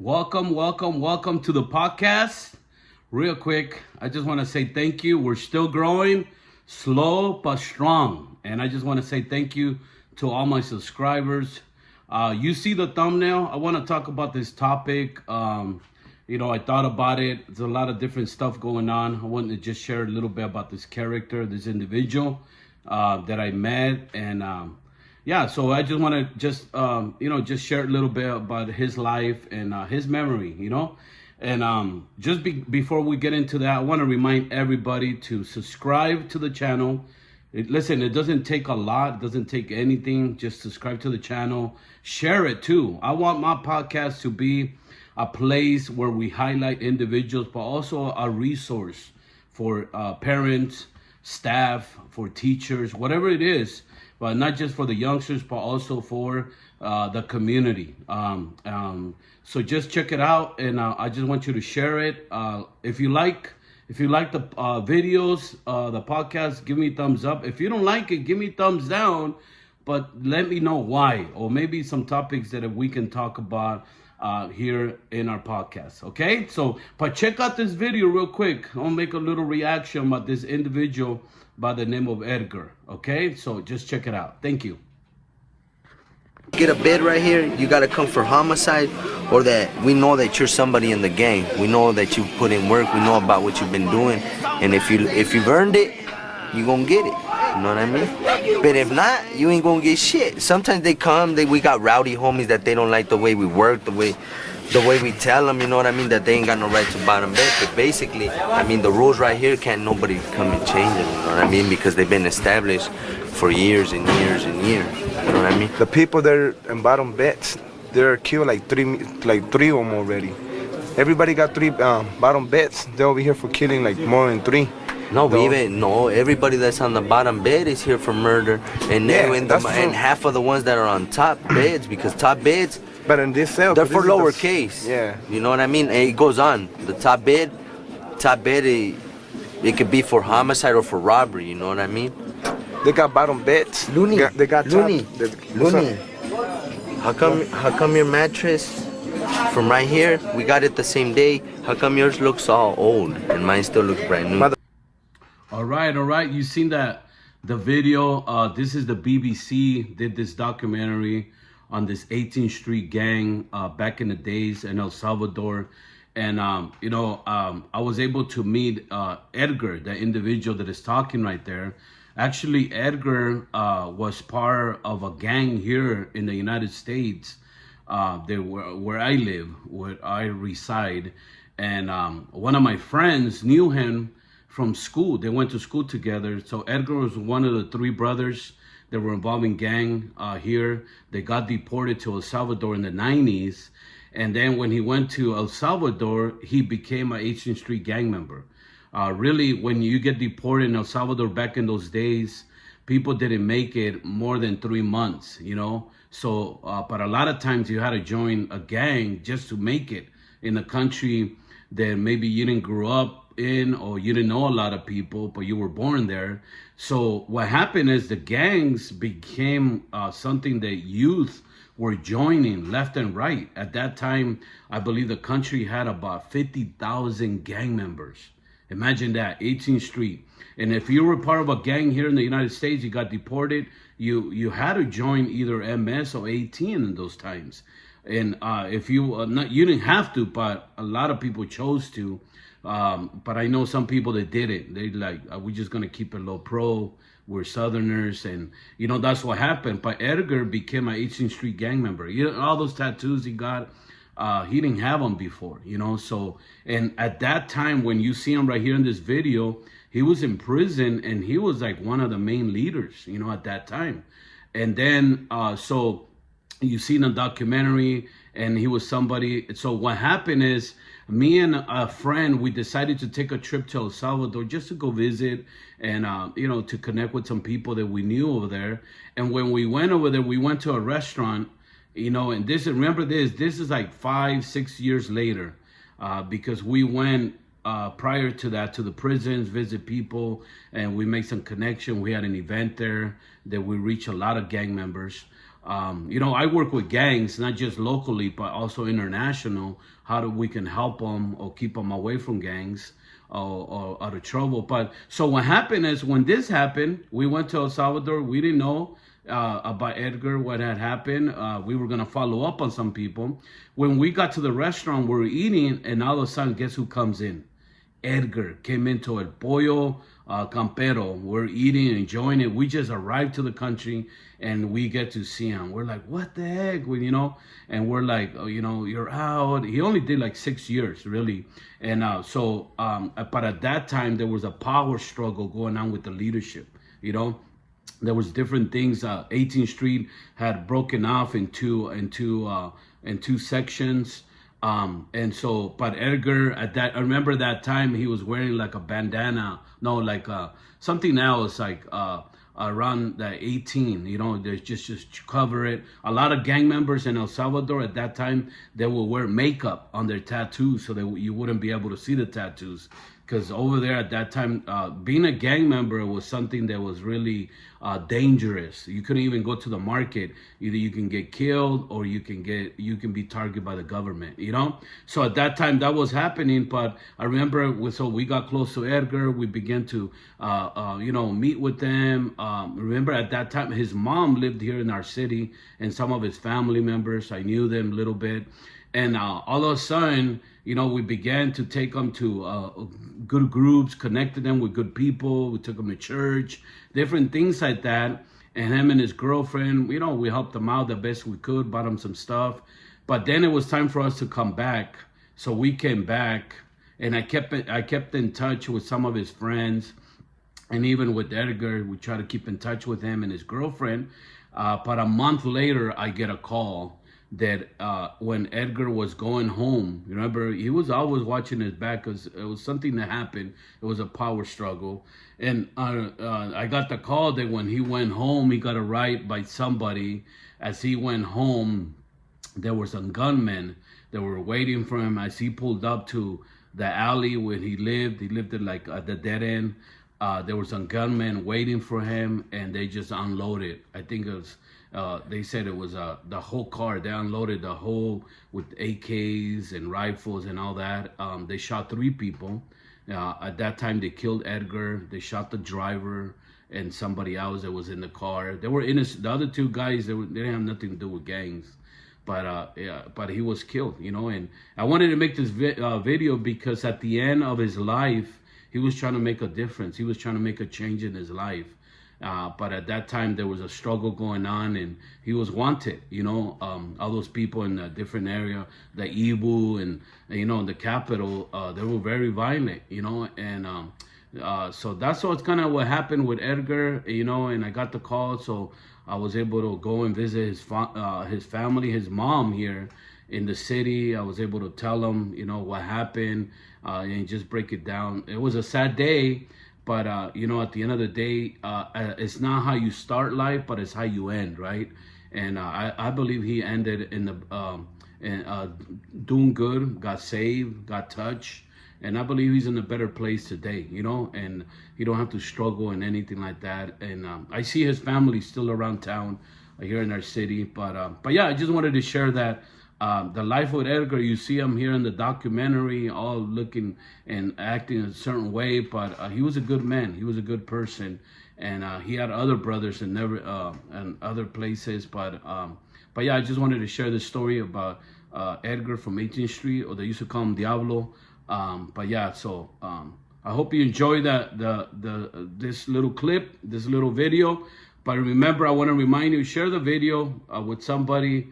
Welcome to the podcast. Real quick, I just want to say thank you. We're still growing, slow but strong. And I just want to say thank you to all my subscribers. You see the thumbnail. I want to talk about this topic. I thought about it. There's a lot of different stuff going on. I wanted to just share a little bit about this character, this individual that I met. So I just want to just share a little bit about his life and his memory, And before we get into that, I want to remind everybody to subscribe to the channel. Listen, it doesn't take a lot. It doesn't take anything. Just subscribe to the channel. Share it too. I want my podcast to be a place where we highlight individuals, but also a resource for parents, staff, for teachers, whatever it is. But not just for the youngsters, but also for the community. So just check it out, and I just want you to share it. If you like the videos, the podcast, give me a thumbs up. If you don't like it, give me thumbs down. But let me know why, or maybe some topics that we can talk about here in our podcast. Okay, but check out this video real quick. I'll make a little reaction about this individual by the name of Edgar. Okay, so just check it out. Thank you. Get a bid right here, you gotta come for homicide, or that we know that you're somebody in the gang. We know that you put in work. We know about what you've been doing, and if you've earned it, you gonna get it. You know what I mean? But if not, you ain't gonna get shit. Sometimes they come, we got rowdy homies that they don't like the way we work, the way we tell them, you know what I mean, that they ain't got no right to bottom bed. But basically, I mean, the rules right here, can't nobody come and change them, you know what I mean, because they've been established for years and years and years, you know what I mean. The people that are in bottom beds, they're killed like three of them already. Everybody got three bottom beds. They're over here for killing like more than three. No, everybody that's on the bottom bed is here for murder, and and half of the ones that are on top beds, because top beds, but in this cell, they're for lowercase. Yeah, you know what I mean. And it goes on. The top bed, it could be for homicide or for robbery. You know what I mean. They got bottom beds. Looney. They got Looney. How come your mattress from right here, we got it the same day? How come yours looks all old and mine still looks brand new? All right. You seen the video? This is the BBC did this documentary on this 18th Street gang back in the days in El Salvador. And, I was able to meet Edgar, the individual that is talking right there. Actually, Edgar was part of a gang here in the United States, where I live, where I reside. And one of my friends knew him from school. They went to school together. So Edgar was one of the three brothers that were involved in gang here. They got deported to El Salvador in the 90s. And then when he went to El Salvador, he became an 18th Street gang member. Really, when you get deported in El Salvador back in those days, people didn't make it more than 3 months, So, but a lot of times you had to join a gang just to make it in a country that maybe you didn't grow up in, or you didn't know a lot of people, but you were born there. So what happened is the gangs became something that youth were joining left and right. At that time, I believe the country had about 50,000 gang members. Imagine that, 18th Street. And if you were part of a gang here in the United States, you got deported, you had to join either MS or 18 in those times. And if you didn't have to, but a lot of people chose to. But I know some people that did it. They we're just gonna keep it low pro. We're Southerners, and that's what happened. But Edgar became an 18th Street gang member. All those tattoos he got, he didn't have them before. So, and at that time, when you see him right here in this video, he was in prison, and he was like one of the main leaders, at that time. And then, so you see in the documentary, and he was somebody. So what happened is, me and a friend, we decided to take a trip to El Salvador just to go visit and, to connect with some people that we knew over there. And when we went over there, we went to a restaurant, and remember this is like 5-6 years later, because we went prior to that to the prisons, visit people, and we made some connection. We had an event there that we reached a lot of gang members. I work with gangs, not just locally, but also international. How do we can help them or keep them away from gangs or out of trouble? But so what happened is when this happened, we went to El Salvador. We didn't know about Edgar, what had happened. We were gonna follow up on some people. When we got to the restaurant, we were eating, and all of a sudden, guess who comes in? Edgar came into El Pollo Campero. We're eating and enjoying it. We just arrived to the country and we get to see him. We're like, what the heck? And we're like, oh, you're out. He only did like 6 years, really. And but at that time, there was a power struggle going on with the leadership, There was different things. 18th Street had broken off into two sections. But Edgar I remember that time he was wearing like a bandana, no, like something else, like around the 18, there's just cover it. A lot of gang members in El Salvador at that time, they would wear makeup on their tattoos so that you wouldn't be able to see the tattoos. Because over there at that time, being a gang member was something that was really dangerous. You couldn't even go to the market. Either you can get killed or you can be targeted by the government. So at that time that was happening. But I remember, so we got close to Edgar. We began to meet with them. Remember at that time his mom lived here in our city, and some of his family members, I knew them a little bit. And all of a sudden, we began to take them to good groups, connected them with good people. We took them to church, different things like that. And him and his girlfriend, we helped them out the best we could, bought them some stuff. But then it was time for us to come back. So we came back, and I kept in touch with some of his friends. And even with Edgar, we try to keep in touch with him and his girlfriend. But a month later, I get a call that when Edgar was going home, remember, he was always watching his back because it was something that happened. It was a power struggle. And I got the call that when he went home, he got a ride by somebody. As he went home, there were some gunmen that were waiting for him. As he pulled up to the alley where he lived at like at the dead end. There were some gunmen waiting for him, and they just unloaded. I think it was, they said it was the whole car. They unloaded the whole with AKs and rifles and all that. They shot 3 people. At that time, they killed Edgar. They shot the driver and somebody else that was in the car. They were innocent. The other 2 guys, they didn't have nothing to do with gangs. But he was killed, And I wanted to make this video because at the end of his life, he was trying to make a difference. He was trying to make a change in his life. But at that time, there was a struggle going on, and he was wanted. All those people in a different area, the Ibu and the capital, they were very violent. And so that's kind of what happened with Edgar. And I got the call, so I was able to go and visit his family, his mom here in the city. I was able to tell him, what happened, and just break it down. It was a sad day, but at the end of the day, it's not how you start life, but it's how you end, right? And I believe he ended in the doing good, got saved, got touched, and I believe he's in a better place today, and he don't have to struggle and anything like that. And I see his family still around town here in our city, but yeah, I just wanted to share that. The life of Edgar, you see him here in the documentary, all looking and acting a certain way, but he was a good man. He was a good person, and he had other brothers and other places. But yeah, I just wanted to share this story about Edgar from 18th Street, or they used to call him Diablo. But yeah, so I hope you enjoy this little clip, this little video. But remember, I want to remind you, share the video with somebody.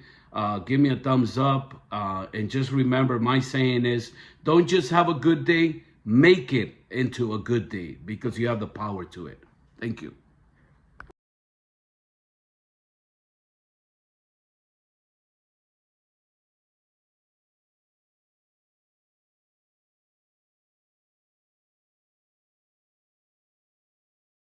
Give me a thumbs up, and just remember, my saying is, don't just have a good day, make it into a good day, because you have the power to it. Thank you.